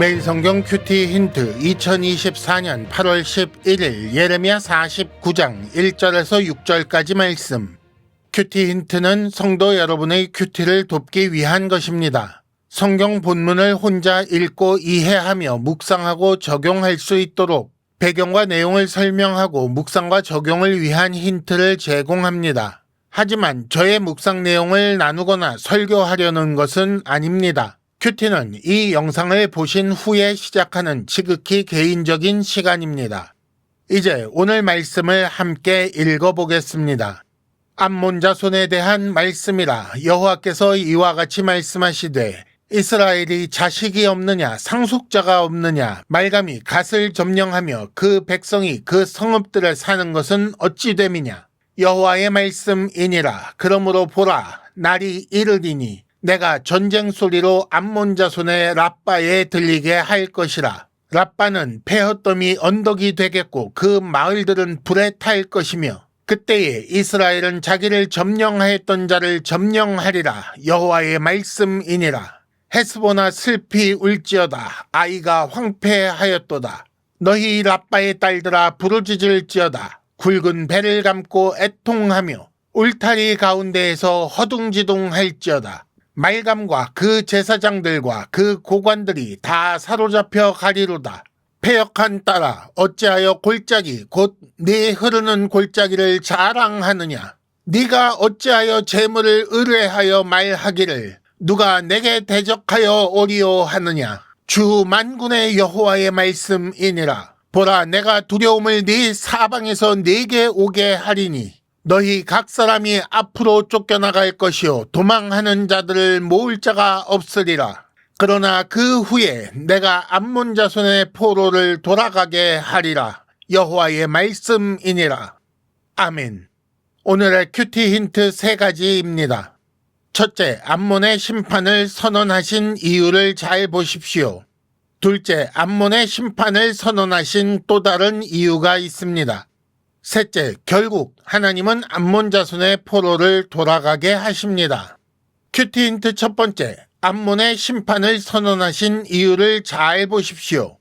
매일 성경 큐티 힌트 2024년 8월 11일 예레미야 49장 1절에서 6절까지 말씀. 큐티 힌트는 성도 여러분의 큐티를 돕기 위한 것입니다. 성경 본문을 혼자 읽고 이해하며 묵상하고 적용할 수 있도록 배경과 내용을 설명하고 묵상과 적용을 위한 힌트를 제공합니다. 하지만 저의 묵상 내용을 나누거나 설교하려는 것은 아닙니다. 큐티는 이 영상을 보신 후에 시작하는 지극히 개인적인 시간입니다. 이제 오늘 말씀을 함께 읽어보겠습니다. 암몬 자손에 대한 말씀이라. 여호와께서 이와 같이 말씀하시되 이스라엘이 자식이 없느냐 상속자가 없느냐 말감이 갓을 점령하며 그 백성이 그 성읍들을 사는 것은 어찌 됨이냐. 여호와의 말씀이니라. 그러므로 보라, 날이 이르리니 내가 전쟁 소리로 암몬 자손의 랍바에 들리게 할 것이라. 랍바는 폐허더미 언덕이 되겠고 그 마을들은 불에 탈 것이며 그때에 이스라엘은 자기를 점령하였던 자를 점령하리라. 여호와의 말씀이니라. 헤스보나 슬피 울지어다. 아이가 황폐하였도다. 너희 랍바의 딸들아 부르짖을지어다. 굵은 배를 감고 애통하며 울타리 가운데에서 허둥지둥할지어다. 말감과 그 제사장들과 그 고관들이 다 사로잡혀 가리로다. 패역한 딸아, 어찌하여 골짜기 곧 네 흐르는 골짜기를 자랑하느냐. 네가 어찌하여 재물을 의뢰하여 말하기를 누가 내게 대적하여 오리오 하느냐. 주 만군의 여호와의 말씀이니라. 보라, 내가 두려움을 네 사방에서 네게 오게 하리니 너희 각 사람이 앞으로 쫓겨나갈 것이요 도망하는 자들을 모을 자가 없으리라. 그러나 그 후에 내가 암몬 자손의 포로를 돌아가게 하리라. 여호와의 말씀이니라. 아멘. 오늘의 큐티 힌트 3가지입니다. 첫째, 암몬의 심판을 선언하신 이유를 잘 보십시오. 둘째, 암몬의 심판을 선언하신 또 다른 이유가 있습니다. 셋째, 결국 하나님은 암몬 자손의 포로를 돌아가게 하십니다. 큐티 힌트 첫 번째, 암몬의 심판을 선언하신 이유를 잘 보십시오.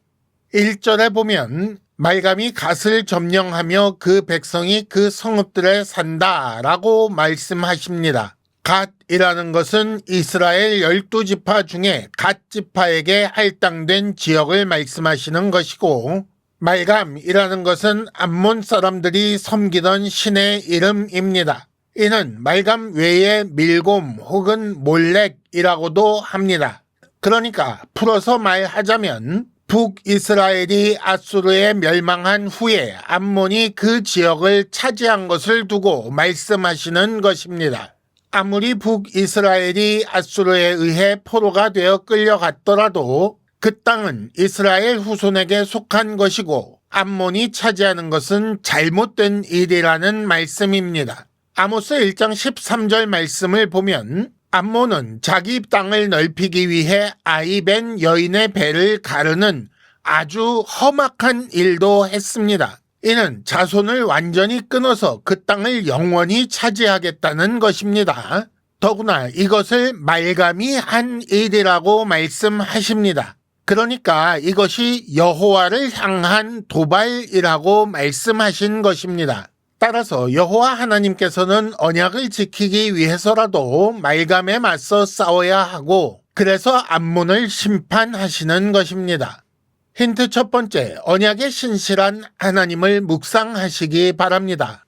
1절에 보면 말감이 갓을 점령하며 그 백성이 그 성읍들에 산다라고 말씀하십니다. 갓이라는 것은 이스라엘 12지파 중에 갓지파에게 할당된 지역을 말씀하시는 것이고 말감이라는 것은 암몬 사람들이 섬기던 신의 이름입니다. 이는 말감 외에 밀곰 혹은 몰렉이라고도 합니다. 그러니까 풀어서 말하자면 북이스라엘이 아수르에 멸망한 후에 암몬이 그 지역을 차지한 것을 두고 말씀하시는 것입니다. 아무리 북이스라엘이 아수르에 의해 포로가 되어 끌려갔더라도 그 땅은 이스라엘 후손에게 속한 것이고 암몬이 차지하는 것은 잘못된 일이라는 말씀입니다. 아모스 1장 13절 말씀을 보면 암몬은 자기 땅을 넓히기 위해 아이벤 여인의 배를 가르는 아주 험악한 일도 했습니다. 이는 자손을 완전히 끊어서 그 땅을 영원히 차지하겠다는 것입니다. 더구나 이것을 말감이 한 일이라고 말씀하십니다. 그러니까 이것이 여호와를 향한 도발이라고 말씀하신 것입니다. 따라서 여호와 하나님께서는 언약을 지키기 위해서라도 말감에 맞서 싸워야 하고 그래서 암몬을 심판하시는 것입니다. 힌트 첫 번째, 언약의 신실한 하나님을 묵상하시기 바랍니다.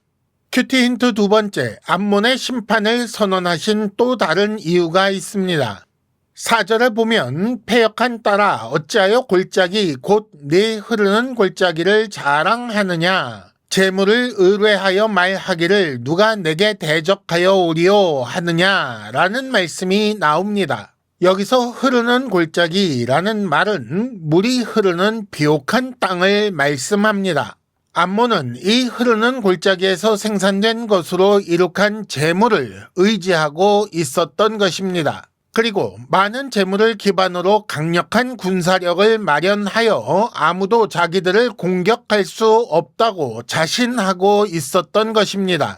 큐티 힌트 두 번째, 암몬의 심판을 선언하신 또 다른 이유가 있습니다. 4절에 보면 패역한 딸아 어찌하여 골짜기 곧 네 흐르는 골짜기를 자랑하느냐. 재물을 의뢰하여 말하기를 누가 내게 대적하여 오리오 하느냐라는 말씀이 나옵니다. 여기서 흐르는 골짜기라는 말은 물이 흐르는 비옥한 땅을 말씀합니다. 암몬은 이 흐르는 골짜기에서 생산된 것으로 이룩한 재물을 의지하고 있었던 것입니다. 그리고 많은 재물을 기반으로 강력한 군사력을 마련하여 아무도 자기들을 공격할 수 없다고 자신하고 있었던 것입니다.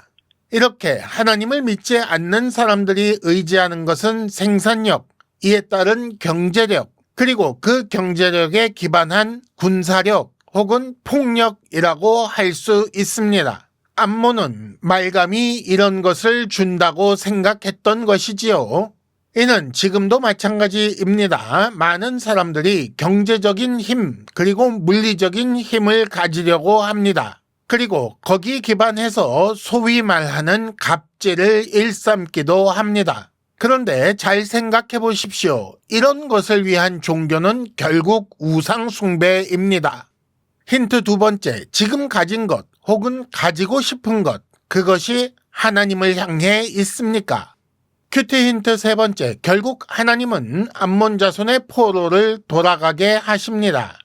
이렇게 하나님을 믿지 않는 사람들이 의지하는 것은 생산력, 이에 따른 경제력, 그리고 그 경제력에 기반한 군사력 혹은 폭력이라고 할 수 있습니다. 안모는 말감이 이런 것을 준다고 생각했던 것이지요. 이는 지금도 마찬가지입니다. 많은 사람들이 경제적인 힘 그리고 물리적인 힘을 가지려고 합니다. 그리고 거기 기반해서 소위 말하는 갑질을 일삼기도 합니다. 그런데 잘 생각해 보십시오. 이런 것을 위한 종교는 결국 우상 숭배입니다. 힌트 두 번째, 지금 가진 것 혹은 가지고 싶은 것, 그것이 하나님을 향해 있습니까? 큐티 힌트 세 번째, 결국 하나님은 암몬 자손의 포로를 돌아가게 하십니다.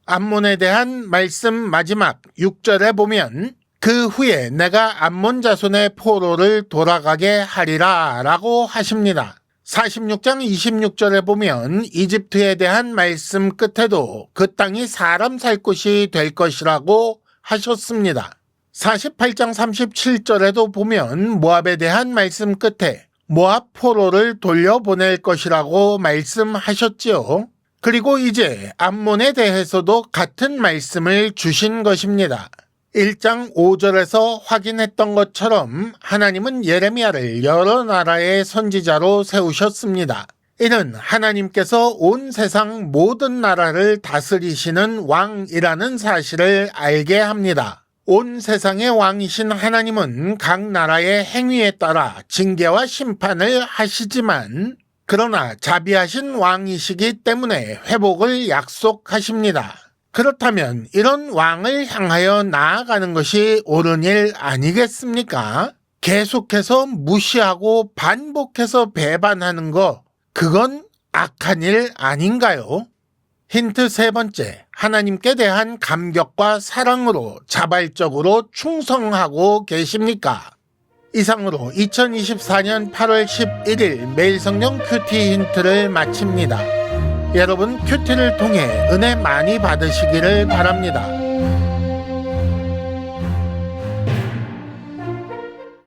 암몬에 대한 말씀 마지막 6절에 보면 그 후에 내가 암몬 자손의 포로를 돌아가게 하리라 라고 하십니다. 46장 26절에 보면 이집트에 대한 말씀 끝에도 그 땅이 사람 살 곳이 될 것이라고 하셨습니다. 48장 37절에도 보면 모압에 대한 말씀 끝에 모압 포로를 돌려보낼 것이라고 말씀하셨지요. 그리고 이제 암몬에 대해서도 같은 말씀을 주신 것입니다. 1장 5절에서 확인했던 것처럼 하나님은 예레미야를 여러 나라의 선지자로 세우셨습니다. 이는 하나님께서 온 세상 모든 나라를 다스리시는 왕이라는 사실을 알게 합니다. 온 세상의 왕이신 하나님은 각 나라의 행위에 따라 징계와 심판을 하시지만 그러나 자비하신 왕이시기 때문에 회복을 약속하십니다. 그렇다면 이런 왕을 향하여 나아가는 것이 옳은 일 아니겠습니까? 계속해서 무시하고 반복해서 배반하는 거, 그건 악한 일 아닌가요? 힌트 세 번째, 하나님께 대한 감격과 사랑으로 자발적으로 충성하고 계십니까? 이상으로 2024년 8월 11일 매일성령 큐티 힌트를 마칩니다. 여러분 큐티를 통해 은혜 많이 받으시기를 바랍니다.